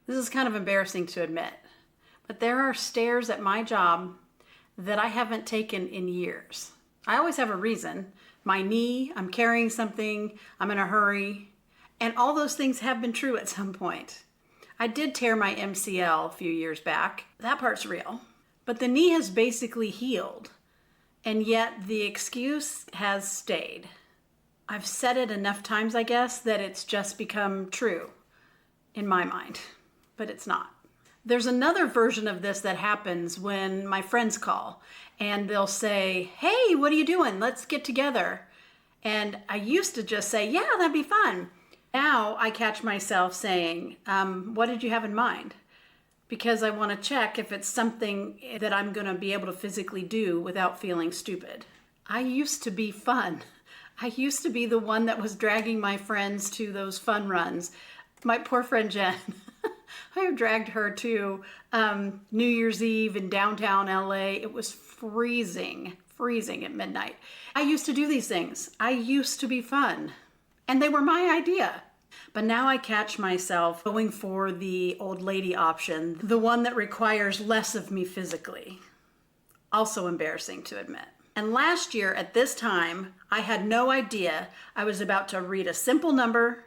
This is kind of embarrassing to admit, but there are stairs at my job that I haven't taken in years. I always have a reason. My knee, I'm carrying something, I'm in a hurry, and all those things have been true at some point. I did tear my MCL a few years back. That part's real. But the knee has basically healed, and yet the excuse has stayed. I've said it enough times, I guess, that it's just become true in my mind, but it's not. There's another version of this that happens when my friends call and they'll say, "Hey, what are you doing? Let's get together." And I used to just say, "Yeah, that'd be fun." Now I catch myself saying, "What did you have in mind?" Because I want to check if it's something that I'm going to be able to physically do without feeling stupid. I used to be fun. I used to be the one that was dragging my friends to those fun runs. My poor friend Jen. I have dragged her to New Year's Eve in downtown LA. It was freezing at midnight. I used to do these things. I used to be fun. And they were my idea. But now I catch myself going for the old lady option, the one that requires less of me physically. Also embarrassing to admit. And last year at this time, I had no idea I was about to read a simple number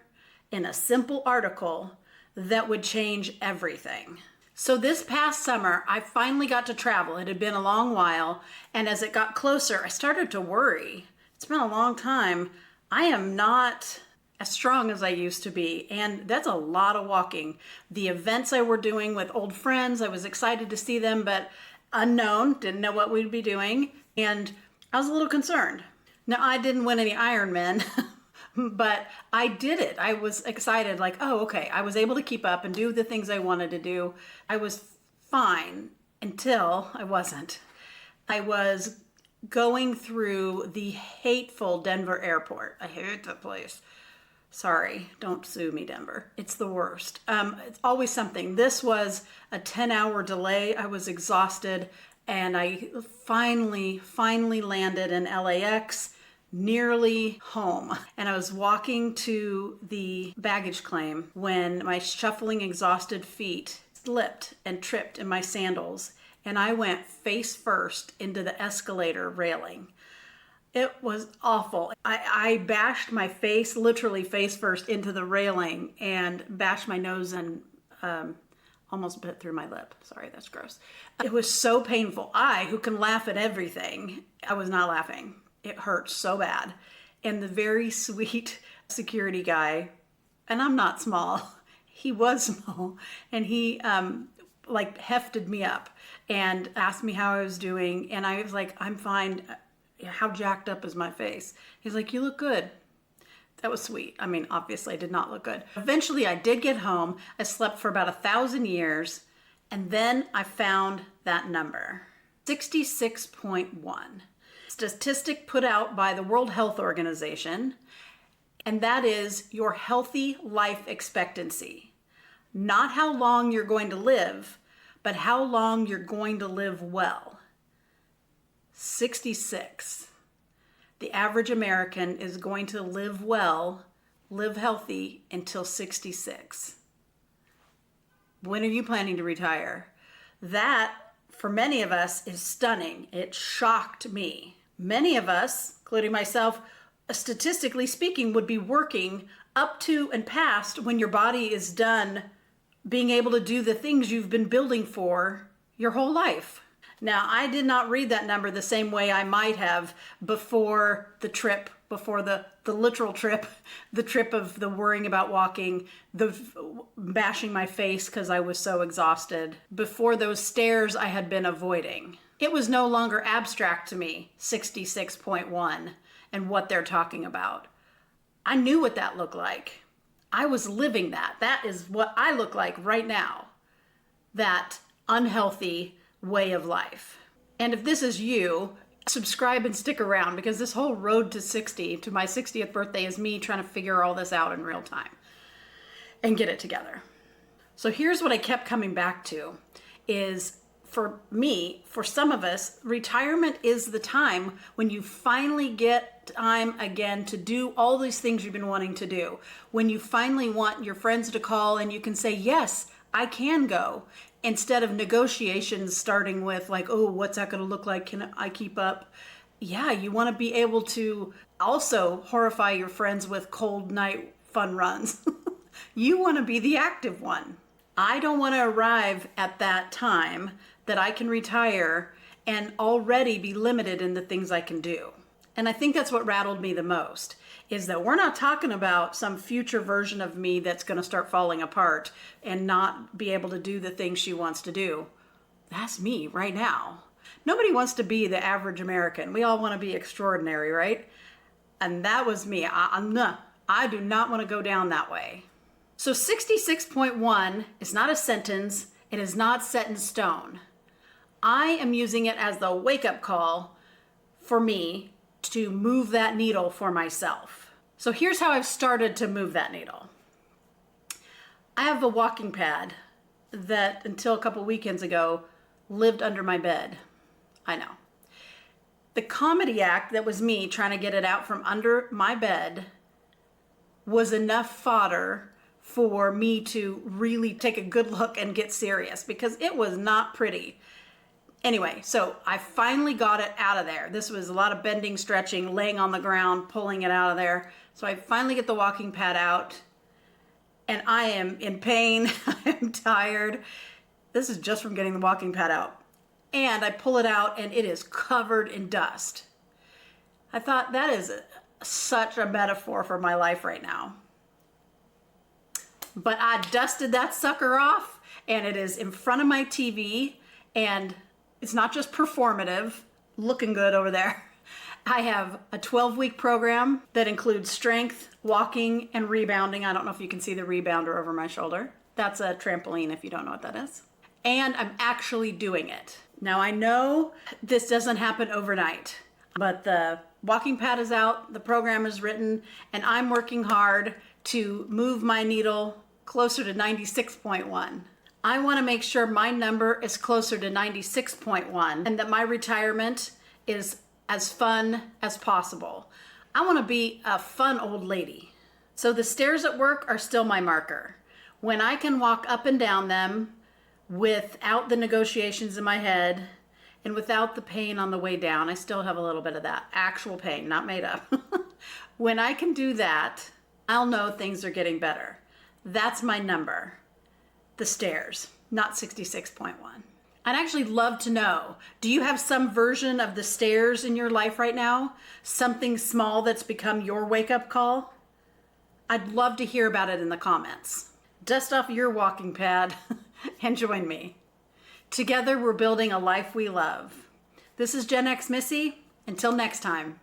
in a simple article that would change everything. So this past summer, I finally got to travel. It had been a long while, and as it got closer, I started to worry. It's been a long time. I am not as strong as I used to be, and that's a lot of walking. The events I were doing with old friends, I was excited to see them, but unknown, didn't know what we'd be doing, and I was a little concerned. Now, I didn't win any Ironman, but I did it. I was excited, like, oh, okay, I was able to keep up and do the things I wanted to do. I was fine until I wasn't. I was going through the hateful Denver airport. I hate that place. Sorry, don't sue me, Denver. It's the worst. It's always something. This was a 10-hour delay. I was exhausted, and I finally landed in LAX, nearly home. And I was walking to the baggage claim when my shuffling, exhausted feet slipped and tripped in my sandals, and I went face first into the escalator railing. It was awful. I bashed my face, literally face first, into the railing and bashed my nose and almost bit through my lip. Sorry, that's gross. It was so painful. I, who can laugh at everything, I was not laughing. It hurt so bad. And the very sweet security guy, and I'm not small, he was small, and he hefted me up and asked me how I was doing. And I was like, "I'm fine. How jacked up is my face?" He's like, "You look good." That was sweet. I mean, obviously I did not look good. Eventually I did get home. I slept for about 1,000 years. And then I found that number, 66.1. Statistic put out by the World Health Organization. And that is your healthy life expectancy. Not how long you're going to live, but how long you're going to live well. 66. The average American is going to live well, live healthy until 66. When are you planning to retire? That, for many of us, is stunning. It shocked me. Many of us, including myself, statistically speaking, would be working up to and past when your body is done being able to do the things you've been building for your whole life. Now, I did not read that number the same way I might have before the trip, before the literal trip, the trip of the worrying about walking, the bashing my face because I was so exhausted, before those stairs I had been avoiding. It was no longer abstract to me, 66.1, and what they're talking about. I knew what that looked like. I was living that. That is what I look like right now. That unhealthy way of life. And if this is you, subscribe and stick around, because this whole road to 60, to my 60th birthday, is me trying to figure all this out in real time and get it together. So here's what I kept coming back to is, for me, for some of us, retirement is the time when you finally get time again to do all these things you've been wanting to do. When you finally want your friends to call and you can say, "Yes, I can go instead of negotiations starting with like, oh, what's that going to look like? Can I keep up? Yeah, you want to be able to also horrify your friends with cold night fun runs. You want to be the active one. I don't want to arrive at that time that I can retire and already be limited in the things I can do. And I think that's what rattled me the most, is that we're not talking about some future version of me that's going to start falling apart and not be able to do the things she wants to do. That's me right now. Nobody wants to be the average American. We all want to be extraordinary, right? And that was me. I do not want to go down that way. So 66.1 is not a sentence. It is not set in stone. I am using it as the wake-up call for me to move that needle for myself. So here's how I've started to move that needle. I have a walking pad that until a couple weekends ago lived under my bed. I know. The comedy act that was me trying to get it out from under my bed was enough fodder for me to really take a good look and get serious, because it was not pretty. Anyway, so I finally got it out of there. This was a lot of bending, stretching, laying on the ground, pulling it out of there. So I finally get the walking pad out, and I am in pain. I'm tired. This is just from getting the walking pad out. And I pull it out, and it is covered in dust. I thought that is such a metaphor for my life right now. But I dusted that sucker off, and it is in front of my TV, and it's not just performative, looking good over there. I have a 12-week program that includes strength, walking, and rebounding. I don't know if you can see the rebounder over my shoulder. That's a trampoline if you don't know what that is. And I'm actually doing it. Now I know this doesn't happen overnight, but the walking pad is out, the program is written, and I'm working hard to move my needle closer to 96.1. I want to make sure my number is closer to 96.1 and that my retirement is as fun as possible. I want to be a fun old lady. So the stairs at work are still my marker. When I can walk up and down them without the negotiations in my head and without the pain on the way down, I still have a little bit of that actual pain, not made up. When I can do that, I'll know things are getting better. That's my number. The stairs, not 66.1. I'd actually love to know, do you have some version of the stairs in your life right now? Something small that's become your wake-up call? I'd love to hear about it in the comments. Dust off your walking pad and join me. Together we're building a life we love. This is GenX Missy. Until next time.